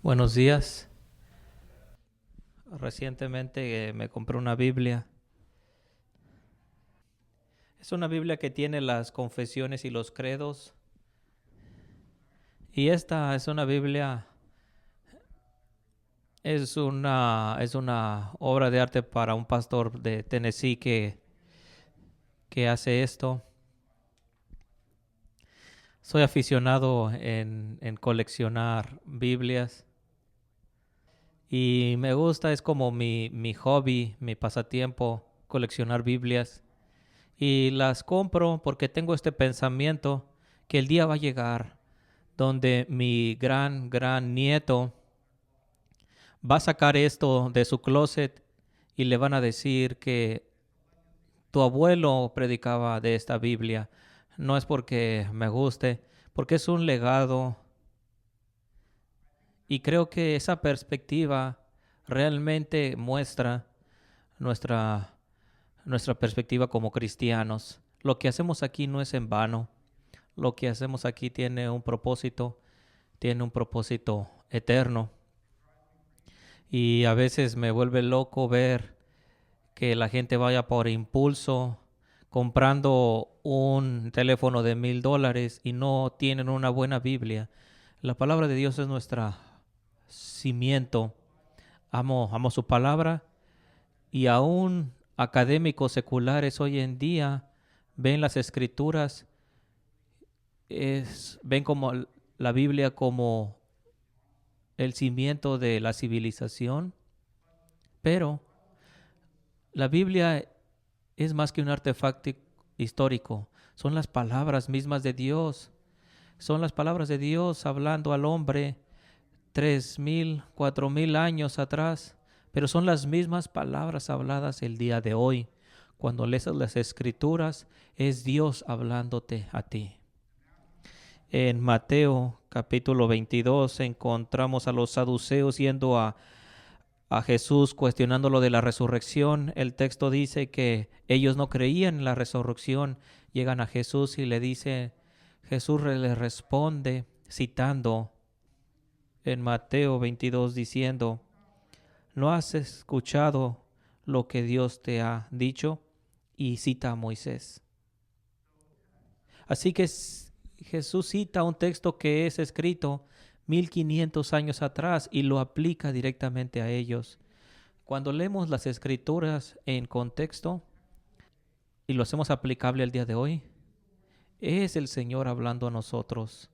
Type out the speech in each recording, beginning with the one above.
Buenos días. Recientemente me compré una Biblia. Es una Biblia que tiene las confesiones y los credos. Y esta es una Biblia, es una obra de arte para un pastor de Tennessee que hace esto. Soy aficionado en coleccionar Biblias y me gusta, es como mi hobby, mi pasatiempo, coleccionar Biblias. Y las compro porque tengo este pensamiento que el día va a llegar donde mi gran nieto va a sacar esto de su closet y le van a decir que tu abuelo predicaba de esta Biblia. No es porque me guste, porque es un legado y creo que esa perspectiva realmente muestra nuestra, nuestra perspectiva como cristianos. Lo que hacemos aquí no es en vano. Lo que hacemos aquí tiene un propósito eterno. Y a veces me vuelve loco ver que la gente vaya por impulso comprando un teléfono de $1,000 y no tienen una buena Biblia. La palabra de Dios es nuestra cimiento. Amo su palabra y aún académicos seculares hoy en día ven las escrituras, ven como la Biblia como el cimiento de la civilización, pero la Biblia es más que un artefacto histórico, son las palabras mismas de Dios, son las palabras de Dios hablando al hombre 3,000, 4,000 años atrás, pero son las mismas palabras habladas el día de hoy. Cuando lees las escrituras, es Dios hablándote a ti. En Mateo capítulo 22 encontramos a los saduceos yendo a Jesús cuestionando lo de la resurrección. El texto dice que ellos no creían en la resurrección. Llegan a Jesús y le dice, Jesús les responde citando en Mateo 22 diciendo, ¿no has escuchado lo que Dios te ha dicho? Y cita a Moisés. Así que Jesús cita un texto que es escrito 1500 años atrás y lo aplica directamente a ellos. Cuando leemos las escrituras en contexto y lo hacemos aplicable al día de hoy, es el Señor hablando a nosotros.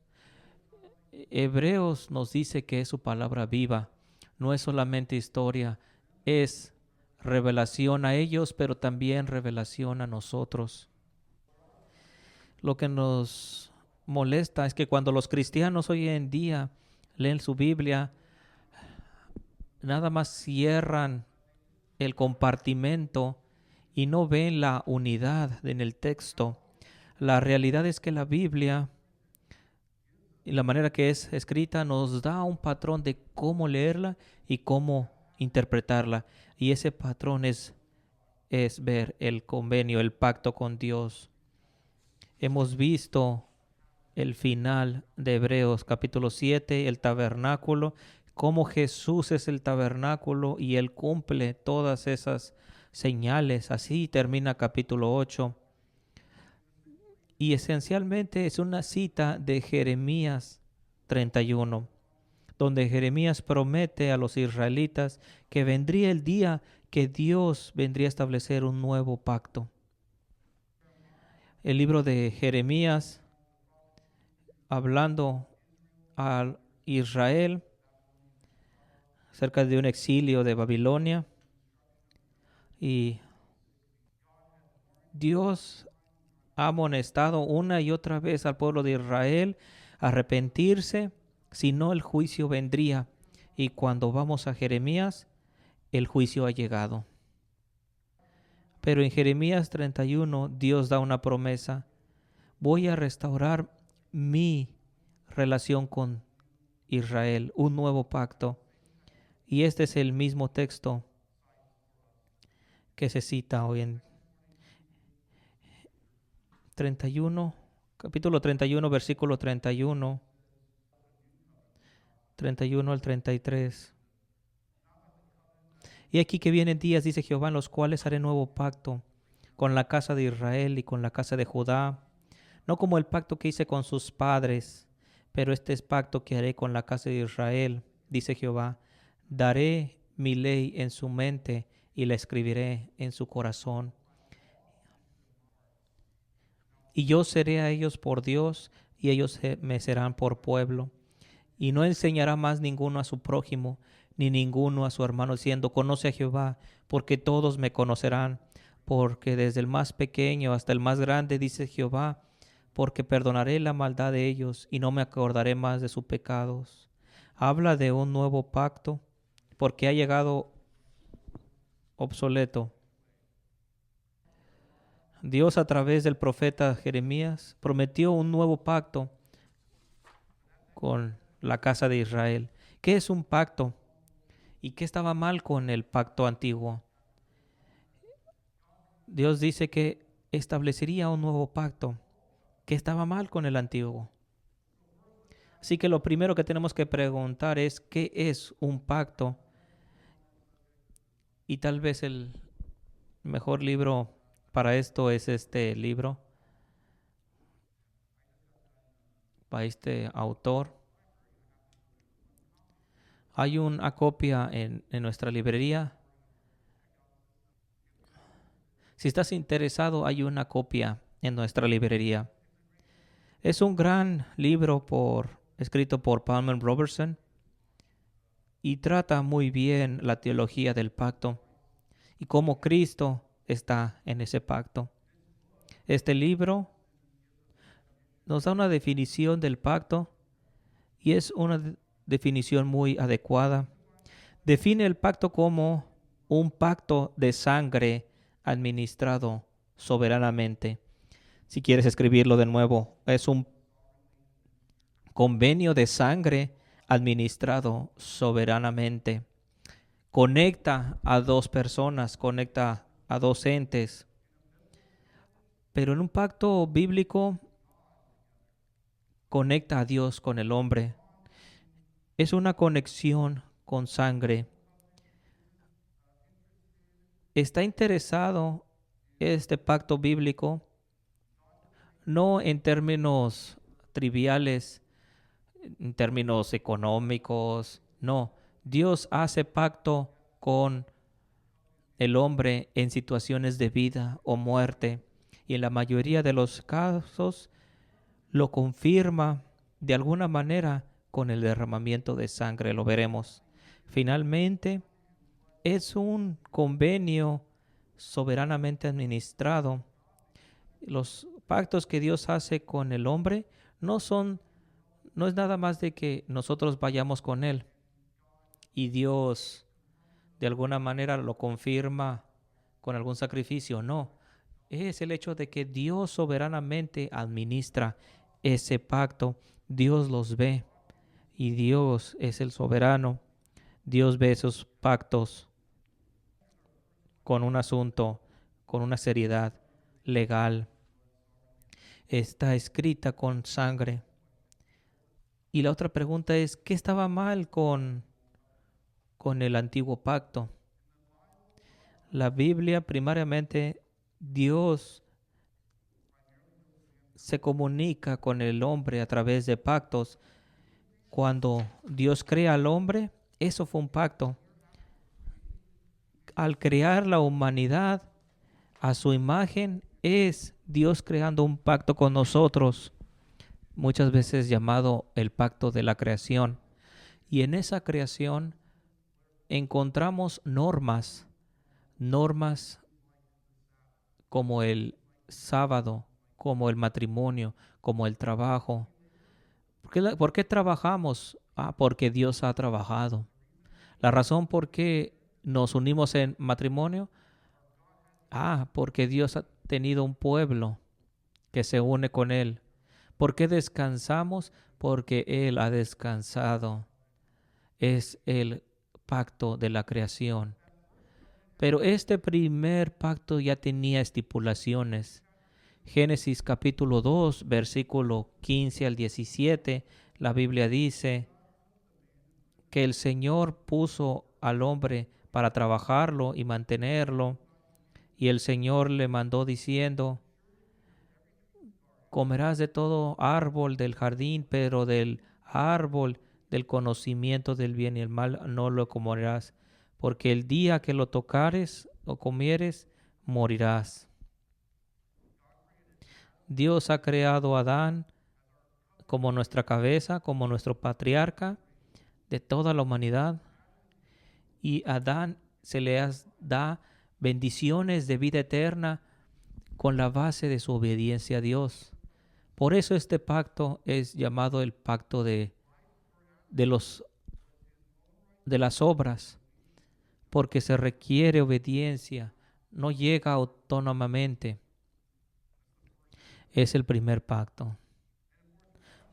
Hebreos nos dice que es su palabra viva, no es solamente historia, es revelación a ellos, pero también revelación a nosotros. Lo que nos molesta es que cuando los cristianos hoy en día leen su Biblia, nada más cierran el compartimento y no ven la unidad en el texto. La realidad es que la Biblia y la manera que es escrita nos da un patrón de cómo leerla y cómo interpretarla. Y ese patrón es ver el convenio, el pacto con Dios. Hemos visto el final de Hebreos capítulo 7, el tabernáculo, cómo Jesús es el tabernáculo y Él cumple todas esas señales. Así termina capítulo 8. Y esencialmente es una cita de Jeremías 31, donde Jeremías promete a los israelitas que vendría el día que Dios vendría a establecer un nuevo pacto. El libro de Jeremías, hablando a Israel cerca de un exilio de Babilonia, y Dios ha amonestado una y otra vez al pueblo de Israel a arrepentirse, si no el juicio vendría. Y cuando vamos a Jeremías, el juicio ha llegado. Pero en Jeremías 31 Dios da una promesa. Voy a restaurar mi relación con Israel, un nuevo pacto. Y este es el mismo texto que se cita hoy en 31, capítulo 31, versículo 31. 31 al 33. Y aquí que vienen días, dice Jehová, en los cuales haré nuevo pacto con la casa de Israel y con la casa de Judá, no como el pacto que hice con sus padres, pero este es pacto que haré con la casa de Israel, dice Jehová. Daré mi ley en su mente y la escribiré en su corazón. Y yo seré a ellos por Dios, y ellos me serán por pueblo. Y no enseñará más ninguno a su prójimo, ni ninguno a su hermano, diciendo, conoce a Jehová, porque todos me conocerán, porque desde el más pequeño hasta el más grande, dice Jehová, porque perdonaré la maldad de ellos, y no me acordaré más de sus pecados. Habla de un nuevo pacto, porque ha llegado obsoleto. Dios a través del profeta Jeremías prometió un nuevo pacto con la casa de Israel. ¿Qué es un pacto? ¿Y qué estaba mal con el pacto antiguo? Dios dice que establecería un nuevo pacto. ¿Qué estaba mal con el antiguo? Así que lo primero que tenemos que preguntar es ¿qué es un pacto? Y tal vez el mejor libro para esto es este libro, para este autor. Hay una copia en nuestra librería. Si estás interesado, hay una copia en nuestra librería. Es un gran libro escrito por Palmer Robertson y trata muy bien la teología del pacto y cómo Cristo está en ese pacto. Este libro nos da una definición del pacto y es una definición muy adecuada. Define el pacto como un pacto de sangre administrado soberanamente. Si quieres escribirlo de nuevo, es un convenio de sangre administrado soberanamente. Conecta a dos personas, conecta a dos entes. Pero en un pacto bíblico conecta a Dios con el hombre. Es una conexión con sangre. Está interesado este pacto bíblico no en términos triviales, en términos económicos, no. Dios hace pacto con el hombre en situaciones de vida o muerte y en la mayoría de los casos lo confirma de alguna manera con el derramamiento de sangre, lo veremos. Finalmente, es un convenio soberanamente administrado. Los pactos que Dios hace con el hombre no es nada más de que nosotros vayamos con Él y Dios de alguna manera lo confirma con algún sacrificio. No, es el hecho de que Dios soberanamente administra ese pacto. Dios los ve y Dios es el soberano. Dios ve esos pactos con un asunto, con una seriedad legal. Está escrita con sangre. Y la otra pregunta es, ¿qué estaba mal con el antiguo pacto? La Biblia, primariamente, Dios se comunica con el hombre a través de pactos. Cuando Dios crea al hombre, eso fue un pacto. Al crear la humanidad a su imagen, es Dios creando un pacto con nosotros, muchas veces llamado el pacto de la creación. Y en esa creación encontramos normas como el sábado, como el matrimonio, como el trabajo. ¿Por qué trabajamos? Porque Dios ha trabajado. La razón por qué nos unimos en matrimonio, porque Dios ha tenido un pueblo que se une con Él. ¿Por qué descansamos? Porque Él ha descansado. Es el pacto de la creación. Pero este primer pacto ya tenía estipulaciones. Génesis capítulo 2, versículo 15 al 17, la Biblia dice, que el Señor puso al hombre para trabajarlo y mantenerlo. Y el Señor le mandó diciendo: comerás de todo árbol del jardín, pero del árbol del conocimiento del bien y el mal no lo comerás, porque el día que lo tocares o comieres, morirás. Dios ha creado a Adán como nuestra cabeza, como nuestro patriarca de toda la humanidad, y a Adán se le da bendiciones de vida eterna con la base de su obediencia a Dios. Por eso este pacto es llamado el pacto de los, de las obras, porque se requiere obediencia, no llega autónomamente. Es el primer pacto.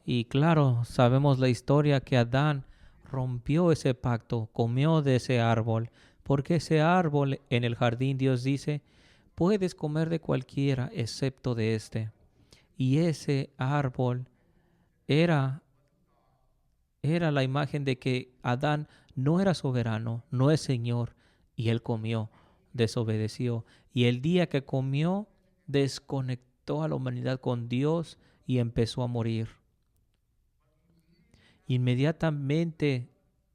Y claro, sabemos la historia que Adán rompió ese pacto, comió de ese árbol, porque ese árbol en el jardín Dios dice: puedes comer de cualquiera excepto de este. Y ese árbol era la imagen de que Adán no era soberano, no es Señor, y él comió, desobedeció. Y el día que comió, desconectó a la humanidad con Dios y empezó a morir. Inmediatamente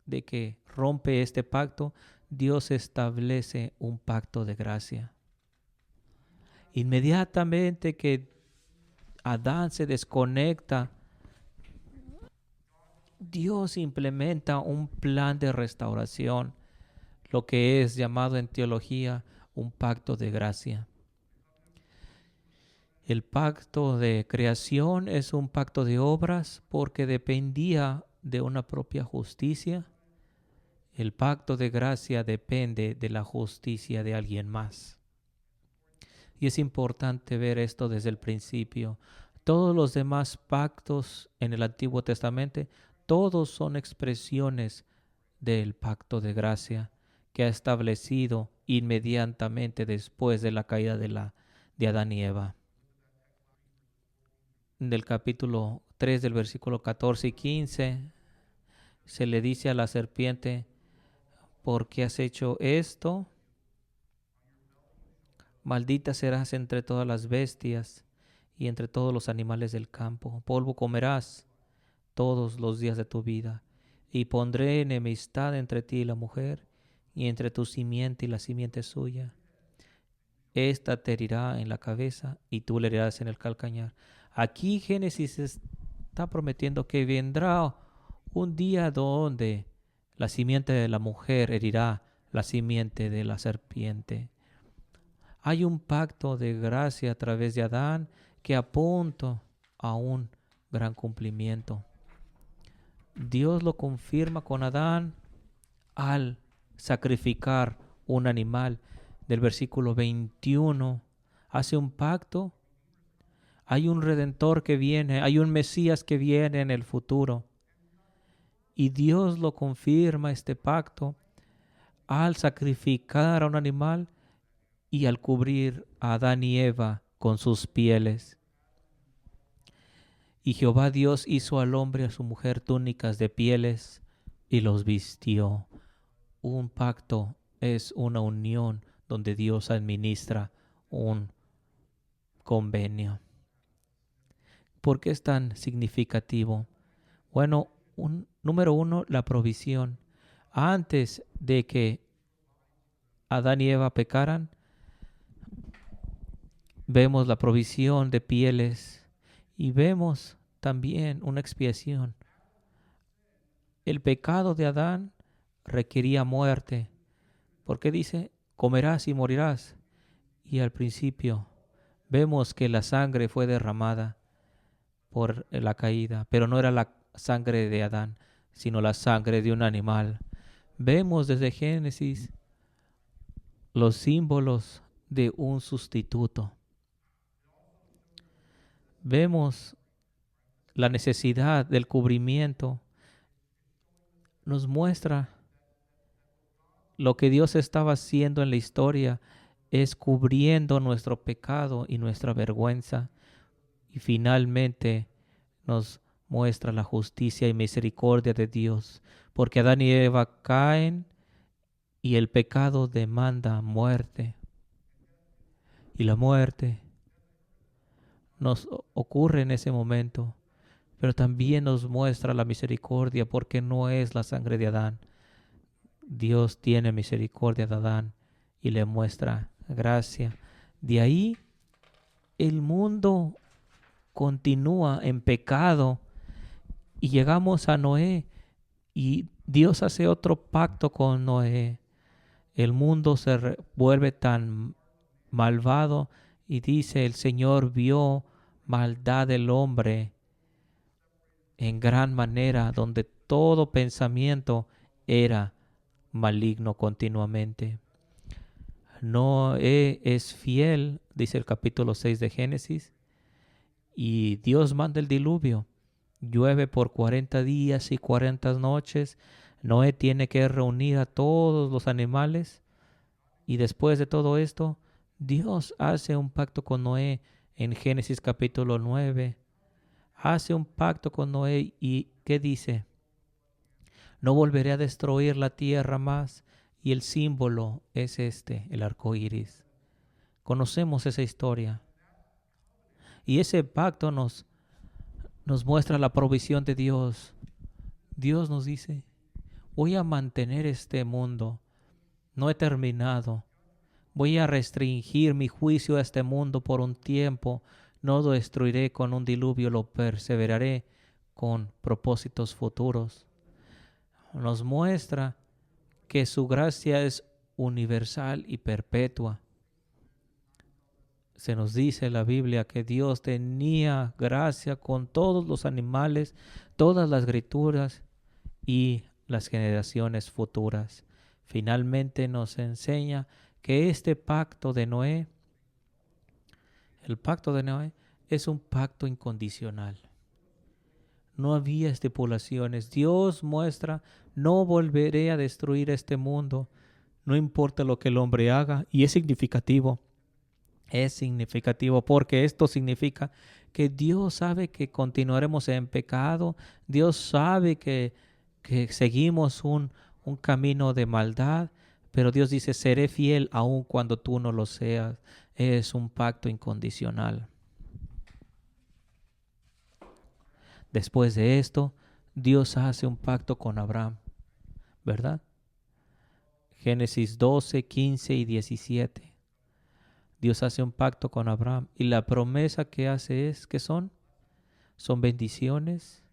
de que rompe este pacto, Dios establece un pacto de gracia. Inmediatamente que Adán se desconecta, Dios implementa un plan de restauración, lo que es llamado en teología un pacto de gracia. El pacto de creación es un pacto de obras porque dependía de una propia justicia. El pacto de gracia depende de la justicia de alguien más. Y es importante ver esto desde el principio. Todos los demás pactos en el Antiguo Testamento, todos son expresiones del pacto de gracia que ha establecido inmediatamente después de la caída de Adán y Eva. Del capítulo 3 del versículo 14 y 15 se le dice a la serpiente: ¿por qué has hecho esto? Maldita serás entre todas las bestias y entre todos los animales del campo. Polvo comerás todos los días de tu vida, y pondré enemistad entre ti y la mujer, y entre tu simiente y la simiente suya. Esta te herirá en la cabeza, y tú le herirás en el calcañar. Aquí Génesis está prometiendo que vendrá un día donde la simiente de la mujer herirá la simiente de la serpiente. Hay un pacto de gracia a través de Adán que apunta a un gran cumplimiento. Dios lo confirma con Adán al sacrificar un animal. Del versículo 21 hace un pacto. Hay un redentor que viene, hay un Mesías que viene en el futuro. Y Dios lo confirma este pacto al sacrificar a un animal y al cubrir a Adán y Eva con sus pieles. Y Jehová Dios hizo al hombre y a su mujer túnicas de pieles y los vistió. Un pacto es una unión donde Dios administra un convenio. ¿Por qué es tan significativo? Bueno, número uno, la provisión. Antes de que Adán y Eva pecaran, vemos la provisión de pieles y vemos también una expiación. El pecado de Adán requería muerte, porque dice: comerás y morirás. Y al principio vemos que la sangre fue derramada por la caída, pero no era la sangre de Adán, sino la sangre de un animal. Vemos desde Génesis los símbolos de un sustituto. Vemos la necesidad del cubrimiento. Nos muestra lo que Dios estaba haciendo en la historia, es cubriendo nuestro pecado y nuestra vergüenza. Y finalmente nos muestra la justicia y misericordia de Dios, porque Adán y Eva caen y el pecado demanda muerte. Y la muerte nos ocurre en ese momento, pero también nos muestra la misericordia porque no es la sangre de Adán. Dios tiene misericordia de Adán y le muestra gracia. De ahí el mundo continúa en pecado y llegamos a Noé y Dios hace otro pacto con Noé. El mundo se vuelve tan malvado y dice: el Señor vio maldad del hombre en gran manera, donde todo pensamiento era maligno continuamente. Noé es fiel, dice el capítulo 6 de Génesis, y Dios manda el diluvio. Llueve por 40 días y 40 noches. Noé tiene que reunir a todos los animales. Y después de todo esto, Dios hace un pacto con Noé en Génesis capítulo 9. Hace un pacto con Noé y ¿qué dice? No volveré a destruir la tierra más. Y el símbolo es el arco iris. Conocemos esa historia. Y ese pacto nos muestra la provisión de Dios. Dios nos dice: voy a mantener este mundo. No he terminado. Voy a restringir mi juicio a este mundo por un tiempo. No lo destruiré con un diluvio, lo perseveraré con propósitos futuros. Nos muestra que su gracia es universal y perpetua. Se nos dice en la Biblia que Dios tenía gracia con todos los animales, todas las criaturas y las generaciones futuras. Finalmente nos enseña que este pacto de Noé, el pacto de Noé, es un pacto incondicional. No había estipulaciones. Dios muestra: no volveré a destruir este mundo, no importa lo que el hombre haga. Y es significativo. Es significativo porque esto significa que Dios sabe que continuaremos en pecado. Dios sabe que seguimos un camino de maldad. Pero Dios dice: seré fiel aun cuando tú no lo seas. Es un pacto incondicional. Después de esto, Dios hace un pacto con Abraham, ¿verdad? Génesis 12, 15 y 17. Dios hace un pacto con Abraham y la promesa que hace es, ¿qué son? Son bendiciones,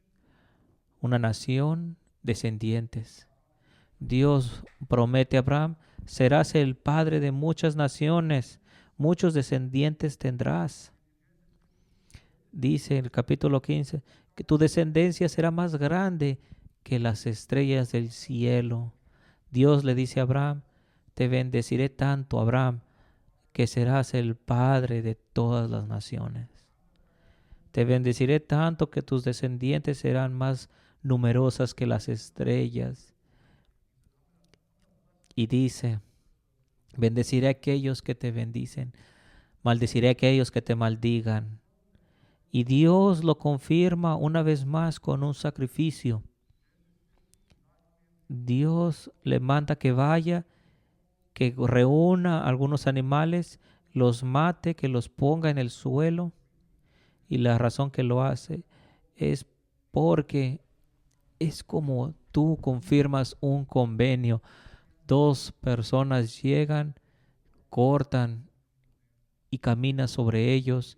una nación, descendientes. Dios promete a Abraham: serás el padre de muchas naciones, muchos descendientes tendrás. Dice en el capítulo 15 que tu descendencia será más grande que las estrellas del cielo. Dios le dice a Abraham: te bendeciré tanto, Abraham, que serás el padre de todas las naciones. Te bendeciré tanto que tus descendientes serán más numerosas que las estrellas. Y dice: bendeciré a aquellos que te bendicen, maldeciré a aquellos que te maldigan. Y Dios lo confirma una vez más con un sacrificio. Dios le manda que vaya, que reúna algunos animales, los mate, que los ponga en el suelo. Y la razón que lo hace es porque es como tú confirmas un convenio. Dos personas llegan, cortan y caminan sobre ellos.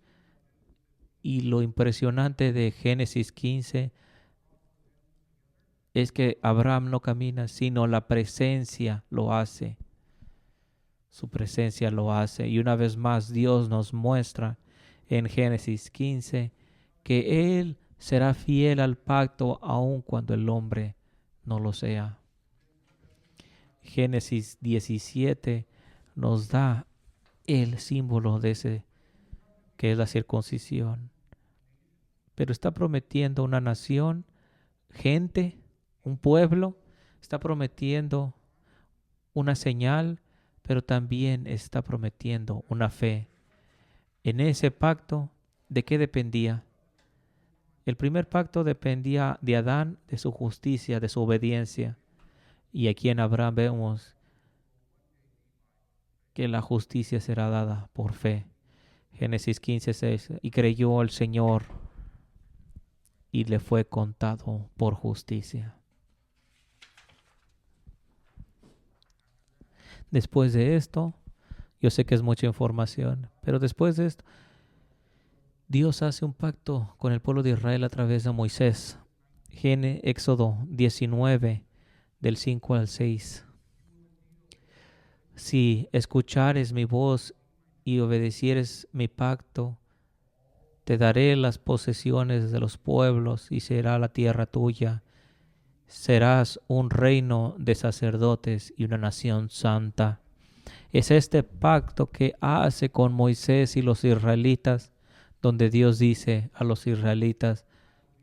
Y lo impresionante de Génesis 15 es que Abraham no camina, sino la presencia lo hace. Su presencia lo hace. Y una vez más Dios nos muestra en Génesis 15 que Él será fiel al pacto aun cuando el hombre no lo sea. Génesis 17 nos da el símbolo de ese que es la circuncisión. Pero está prometiendo una nación, gente, un pueblo. Está prometiendo una señal, pero también está prometiendo una fe. En ese pacto, ¿de qué dependía? El primer pacto dependía de Adán, de su justicia, de su obediencia. Y aquí en Abraham vemos que la justicia será dada por fe. Génesis 15:6. Y creyó al Señor y le fue contado por justicia. Después de esto, yo sé que es mucha información, pero después de esto, Dios hace un pacto con el pueblo de Israel a través de Moisés. Éxodo 19, del 5 al 6. Si escuchares mi voz y obedecieres mi pacto, te daré las posesiones de los pueblos y será la tierra tuya. Serás un reino de sacerdotes y una nación santa. Es este pacto que hace con Moisés y los israelitas, donde Dios dice a los israelitas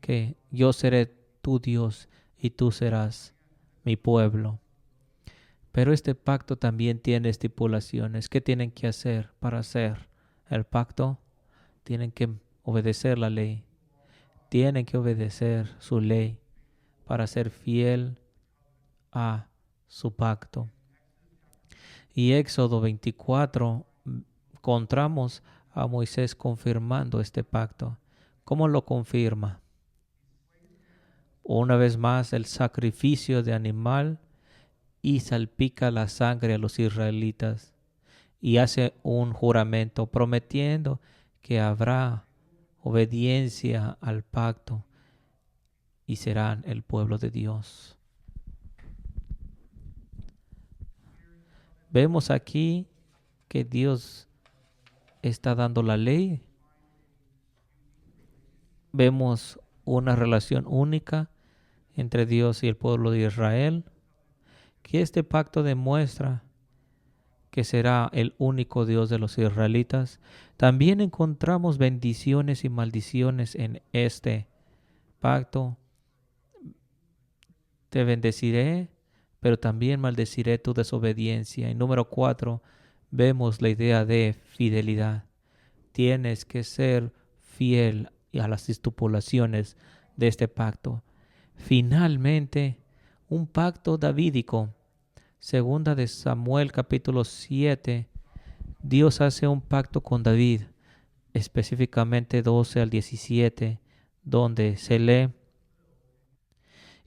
que yo seré tu Dios y tú serás mi pueblo. Pero este pacto también tiene estipulaciones. ¿Qué tienen que hacer para hacer el pacto? Tienen que obedecer la ley. Tienen que obedecer su ley para ser fiel a su pacto. Y Éxodo 24 encontramos a Moisés confirmando este pacto. ¿Cómo lo confirma? Una vez más el sacrificio de animal y salpica la sangre a los israelitas y hace un juramento prometiendo que habrá obediencia al pacto y serán el pueblo de Dios. Vemos aquí que Dios está dando la ley. Vemos una relación única entre Dios y el pueblo de Israel, que este pacto demuestra que será el único Dios de los israelitas. También encontramos bendiciones y maldiciones en este pacto. Te bendeciré, pero también maldeciré tu desobediencia. Y número 4, vemos la idea de fidelidad. Tienes que ser fiel a las estipulaciones de este pacto. Finalmente, un pacto davídico. Segunda de Samuel capítulo 7, Dios hace un pacto con David, específicamente 12 al 17, donde se lee: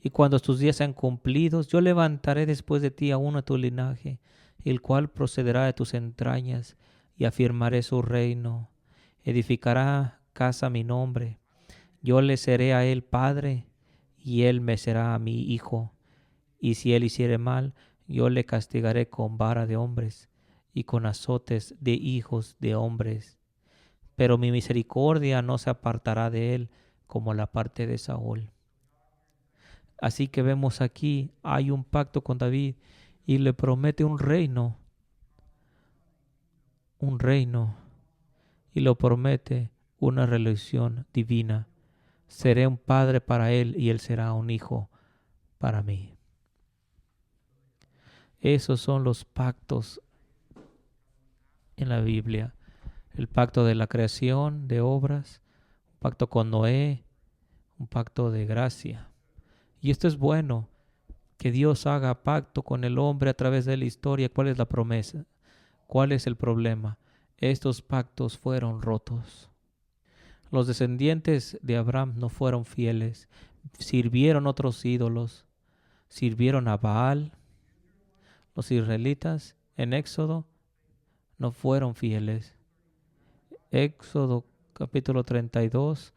y cuando tus días sean cumplidos, yo levantaré después de ti a uno de tu linaje, el cual procederá de tus entrañas, y afirmaré su reino. Edificará casa a mi nombre. Yo le seré a él padre, y él me será a mi hijo. Y si él hiciere mal, yo le castigaré con vara de hombres, y con azotes de hijos de hombres. Pero mi misericordia no se apartará de él, como la parte de Saúl. Así que vemos aquí, hay un pacto con David y le promete un reino, y lo promete una relación divina. Seré un padre para él y él será un hijo para mí. Esos son los pactos en la Biblia. El pacto de la creación, de obras, un pacto con Noé, un pacto de gracia. Y esto es bueno, que Dios haga pacto con el hombre a través de la historia. ¿Cuál es la promesa? ¿Cuál es el problema? Estos pactos fueron rotos. Los descendientes de Abraham no fueron fieles. Sirvieron otros ídolos. Sirvieron a Baal. Los israelitas en Éxodo no fueron fieles. Éxodo capítulo 32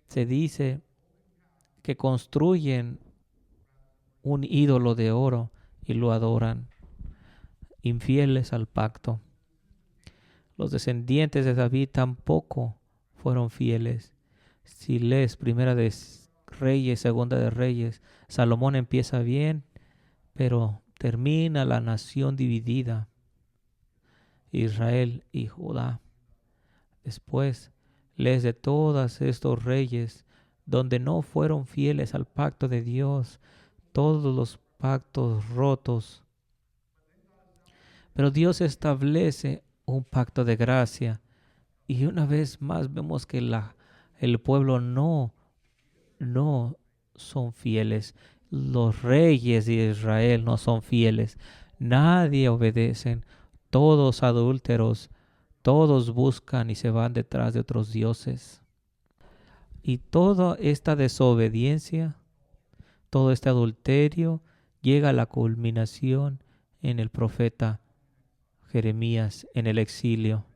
se dice que construyen un ídolo de oro y lo adoran, infieles al pacto. Los descendientes de David tampoco fueron fieles. Si lees Primera de Reyes, Segunda de Reyes, Salomón empieza bien, pero termina la nación dividida, Israel y Judá. Después lees de todos estos reyes donde no fueron fieles al pacto de Dios, todos los pactos rotos. Pero Dios establece un pacto de gracia y una vez más vemos que el pueblo no no son fieles. Los reyes de Israel no son fieles. Nadie obedecen. Todos adúlteros. Todos buscan y se van detrás de otros dioses. Y toda esta desobediencia, todo este adulterio, llega a la culminación en el profeta Jeremías, en el exilio.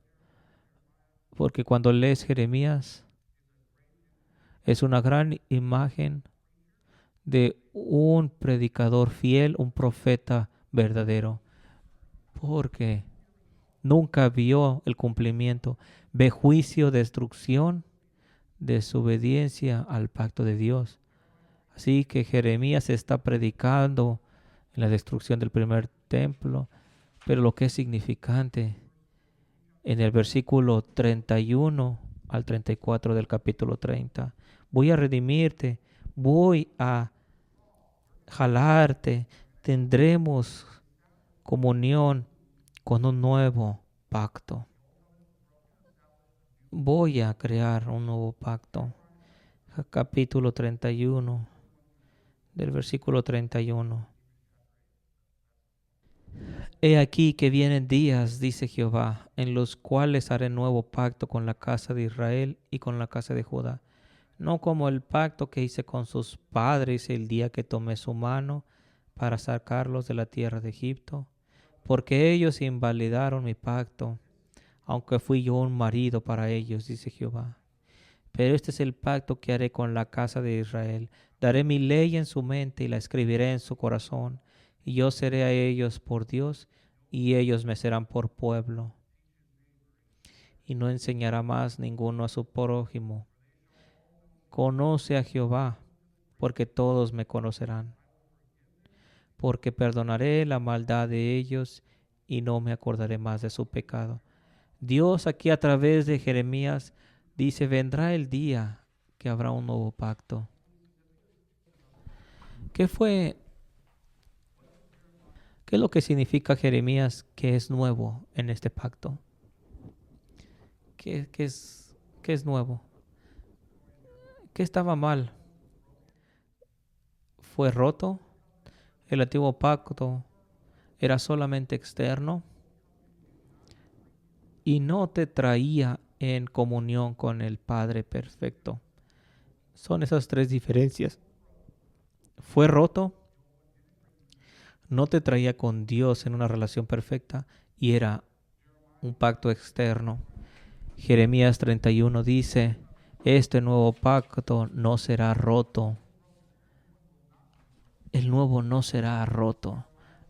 Porque cuando lees Jeremías, es una gran imagen de un predicador fiel, un profeta verdadero. Porque nunca vio el cumplimiento, ve juicio, destrucción, desobediencia al pacto de Dios. Así que Jeremías está predicando en la destrucción del primer templo, pero lo que es significante en el versículo 31 al 34 del capítulo 30, voy a redimirte, voy a jalarte, tendremos comunión con un nuevo pacto. Voy a crear un nuevo pacto. Capítulo 31, del versículo 31. He aquí que vienen días, dice Jehová, en los cuales haré nuevo pacto con la casa de Israel y con la casa de Judá, no como el pacto que hice con sus padres el día que tomé su mano para sacarlos de la tierra de Egipto, porque ellos invalidaron mi pacto, aunque fui yo un marido para ellos, dice Jehová. Pero este es el pacto que haré con la casa de Israel. Daré mi ley en su mente y la escribiré en su corazón. Y yo seré a ellos por Dios, y ellos me serán por pueblo. Y no enseñará más ninguno a su prójimo. Conoce a Jehová, porque todos me conocerán. Porque perdonaré la maldad de ellos, y no me acordaré más de su pecado. Dios aquí a través de Jeremías dice, vendrá el día que habrá un nuevo pacto. ¿Qué es lo que significa Jeremías que es nuevo en este pacto? ¿Qué es nuevo? ¿Qué estaba mal? ¿Fue roto? ¿El antiguo pacto era solamente externo y no te traía en comunión con el Padre perfecto? Son esas tres diferencias. Fue roto, no te traía con Dios en una relación perfecta y era un pacto externo. Jeremías 31 dice, este nuevo pacto no será roto. El nuevo no será roto,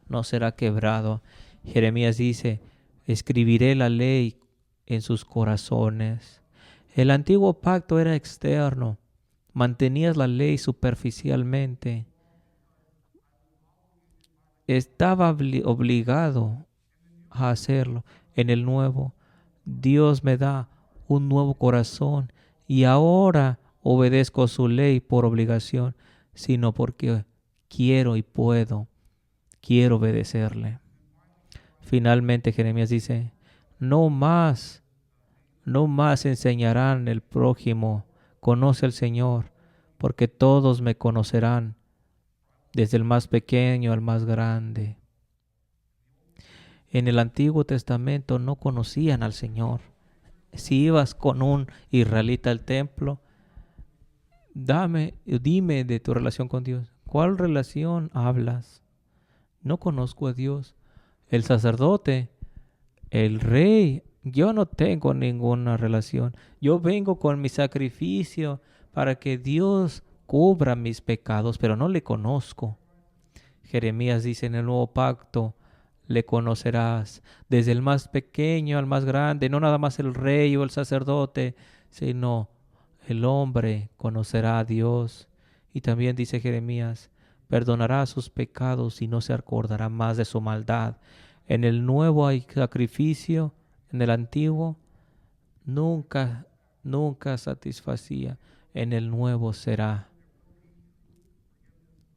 no será quebrado. Jeremías dice, escribiré la ley en sus corazones. El antiguo pacto era externo, mantenías la ley superficialmente. Estaba obligado a hacerlo. En el nuevo, Dios me da un nuevo corazón y ahora obedezco su ley por obligación, sino porque quiero y puedo, quiero obedecerle. Finalmente Jeremías dice, no más enseñarán el prójimo, conoce al Señor, porque todos me conocerán, desde el más pequeño al más grande. En el Antiguo Testamento no conocían al Señor. Si ibas con un israelita al templo, dime de tu relación con Dios. ¿Cuál relación hablas? No conozco a Dios. El sacerdote, el rey, yo no tengo ninguna relación. Yo vengo con mi sacrificio para que Dios cubra mis pecados, pero no le conozco. Jeremías dice en el nuevo pacto, le conocerás desde el más pequeño al más grande, no nada más el rey o el sacerdote, sino el hombre conocerá a Dios. Y también dice Jeremías, perdonará sus pecados y no se acordará más de su maldad. En el nuevo hay sacrificio, en el antiguo nunca satisfacía. En el nuevo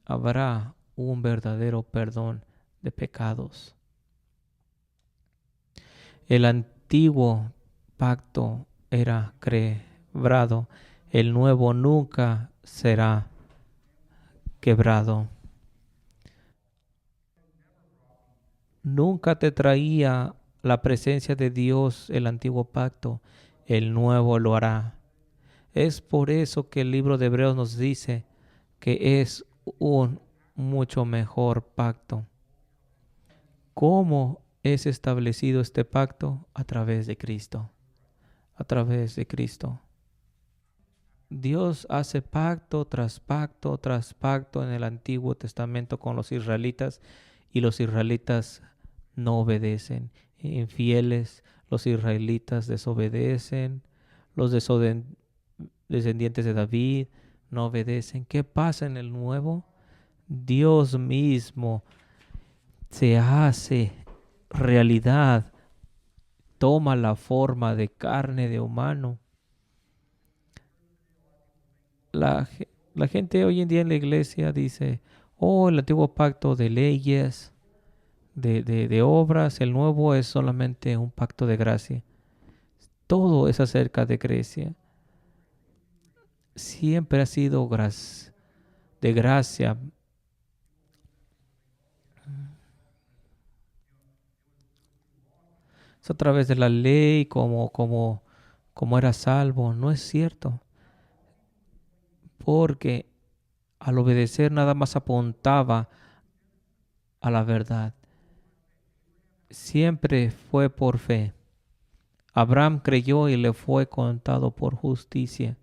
habrá un verdadero perdón de pecados. El antiguo pacto era quebrado, el nuevo nunca será quebrado. Nunca te traía la presencia de Dios el antiguo pacto, el nuevo lo hará. Es por eso que el libro de Hebreos nos dice que es un mucho mejor pacto. ¿Cómo es establecido este pacto? A través de Cristo. A través de Cristo. Dios hace pacto tras pacto tras pacto en el Antiguo Testamento con los israelitas y los israelitas no obedecen. Infieles, los israelitas desobedecen, los descendientes de David no obedecen. ¿Qué pasa en el Nuevo? Dios mismo se hace realidad, toma la forma de carne de humano. La gente hoy en día en la iglesia dice, oh, el antiguo pacto de leyes, de obras, el nuevo es solamente un pacto de gracia. Todo es acerca de gracia. Siempre ha sido de gracia. Es a través de la ley como era salvo. No es cierto. Porque al obedecer nada más apuntaba a la verdad. Siempre fue por fe. Abraham creyó y le fue contado por justicia.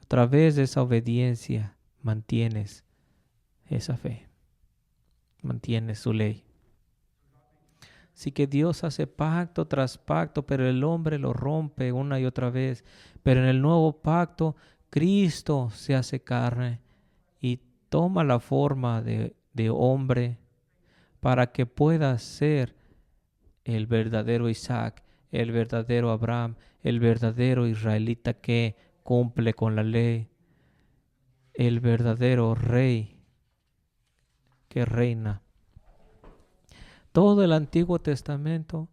A través de esa obediencia mantienes esa fe, mantienes su ley. Así que Dios hace pacto tras pacto, pero el hombre lo rompe una y otra vez. Pero en el nuevo pacto, Cristo se hace carne y toma la forma de hombre para que pueda ser el verdadero Isaac, el verdadero Abraham, el verdadero israelita que cumple con la ley, el verdadero rey que reina. Todo el Antiguo Testamento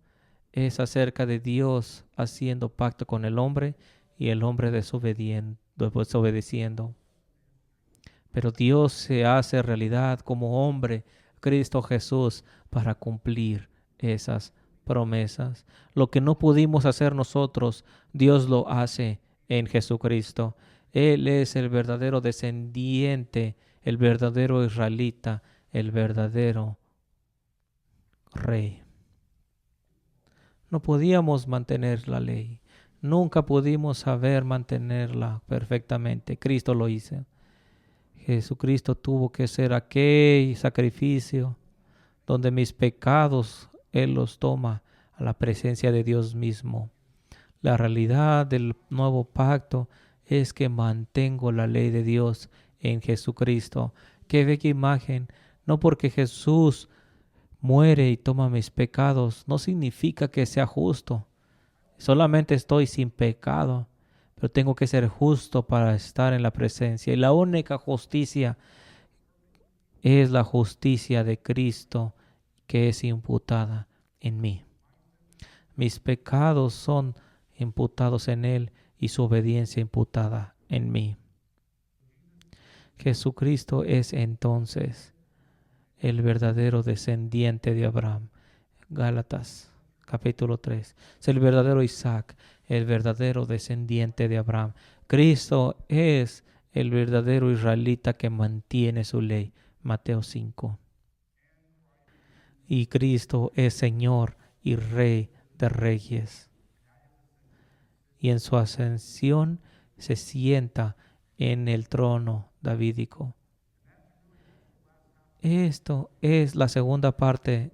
es acerca de Dios haciendo pacto con el hombre y el hombre desobedeciendo. Pero Dios se hace realidad como hombre, Cristo Jesús, para cumplir esas promesas. Lo que no pudimos hacer nosotros, Dios lo hace en Jesucristo. Él es el verdadero descendiente, el verdadero israelita, el verdadero rey. No podíamos mantener la ley. Nunca pudimos saber mantenerla perfectamente. Cristo lo hizo. Jesucristo tuvo que ser aquel sacrificio donde mis pecados Él los toma a la presencia de Dios mismo. La realidad del nuevo pacto es que mantengo la ley de Dios en Jesucristo. Qué bella imagen. No porque Jesús muere y toma mis pecados, no significa que sea justo. Solamente estoy sin pecado, pero tengo que ser justo para estar en la presencia. Y la única justicia es la justicia de Cristo que es imputada en mí. Mis pecados son imputados en Él y su obediencia imputada en mí. Jesucristo es entonces el verdadero descendiente de Abraham. Gálatas capítulo 3. Es el verdadero Isaac, el verdadero descendiente de Abraham. Cristo es el verdadero israelita que mantiene su ley. Mateo 5. Y Cristo es Señor y Rey de reyes. Y en su ascensión se sienta en el trono davídico. Esto es la segunda parte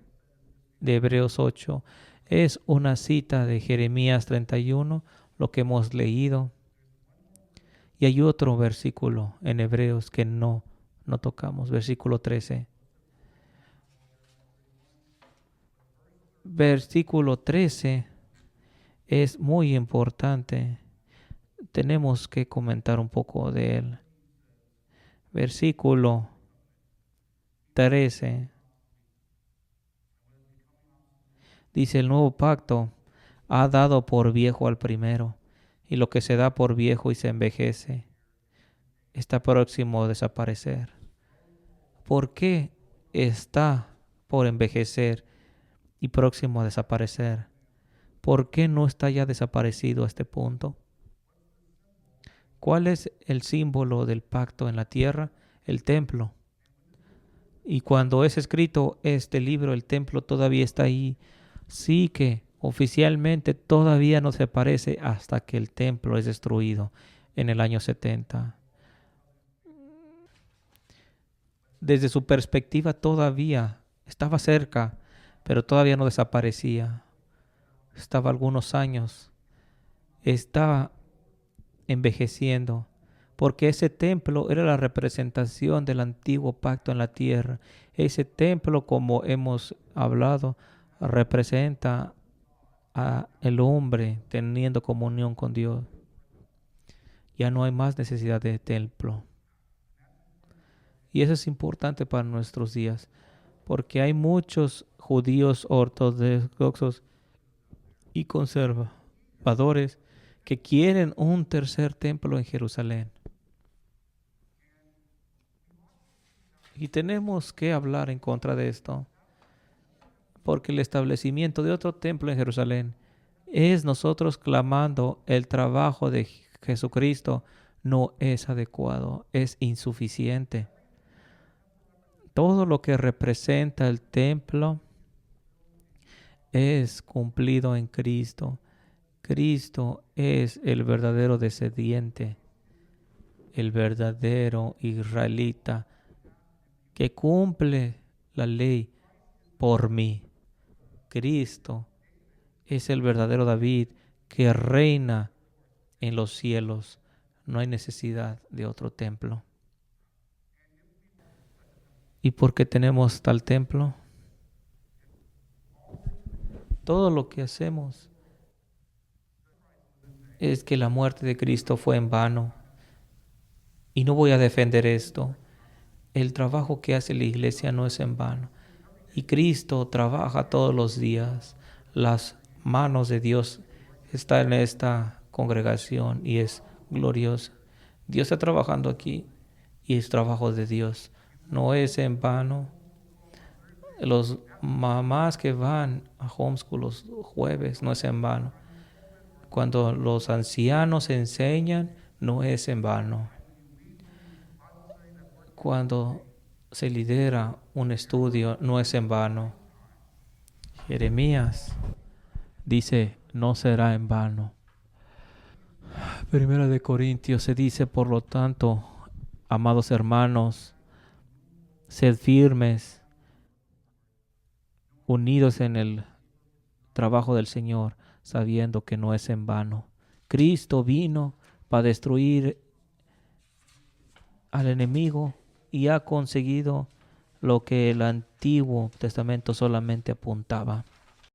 de Hebreos 8. Es una cita de Jeremías 31, lo que hemos leído. Y hay otro versículo en Hebreos que no tocamos, versículo 13. Versículo 13 es muy importante. Tenemos que comentar un poco de él. Versículo 13. Dice, el nuevo pacto ha dado por viejo al primero, y lo que se da por viejo y se envejece, está próximo a desaparecer? ¿Por qué está por envejecer y próximo a desaparecer? ¿Por qué no está ya desaparecido a este punto? ¿Cuál es el símbolo del pacto en la tierra? El templo. Y cuando es escrito este libro, el templo todavía está ahí. Sí que oficialmente todavía no se aparece hasta que el templo es destruido en el año 70. Desde su perspectiva todavía estaba cerca, pero todavía no desaparecía. Estaba algunos años. Estaba envejeciendo, porque ese templo era la representación del antiguo pacto en la tierra. Ese templo, como hemos hablado, representa a el hombre teniendo comunión con Dios. Ya no hay más necesidad de templo. Y eso es importante para nuestros días, porque hay muchos judíos ortodoxos y conservadores que quieren un tercer templo en Jerusalén. Y tenemos que hablar en contra de esto, porque el establecimiento de otro templo en Jerusalén es nosotros clamando el trabajo de Jesucristo no es adecuado, es insuficiente. Todo lo que representa el templo es cumplido en Cristo. Cristo es el verdadero descendiente, el verdadero israelita que cumple la ley por mí. Cristo es el verdadero David que reina en los cielos. No hay necesidad de otro templo. ¿Y por qué tenemos tal templo? Todo lo que hacemos es que la muerte de Cristo fue en vano. Y no voy a defender esto. El trabajo que hace la iglesia no es en vano. Y Cristo trabaja todos los días. Las manos de Dios están en esta congregación y es gloriosa. Dios está trabajando aquí y es trabajo de Dios. No es en vano. Los mamás que van a homeschool los jueves no es en vano. Cuando los ancianos enseñan, no es en vano. Cuando se lidera un estudio, no es en vano. Jeremías dice, no será en vano. Primera de Corintios se dice, por lo tanto, amados hermanos, sed firmes, unidos en el trabajo del Señor, sabiendo que no es en vano. Cristo vino para destruir al enemigo y ha conseguido lo que el Antiguo Testamento solamente apuntaba.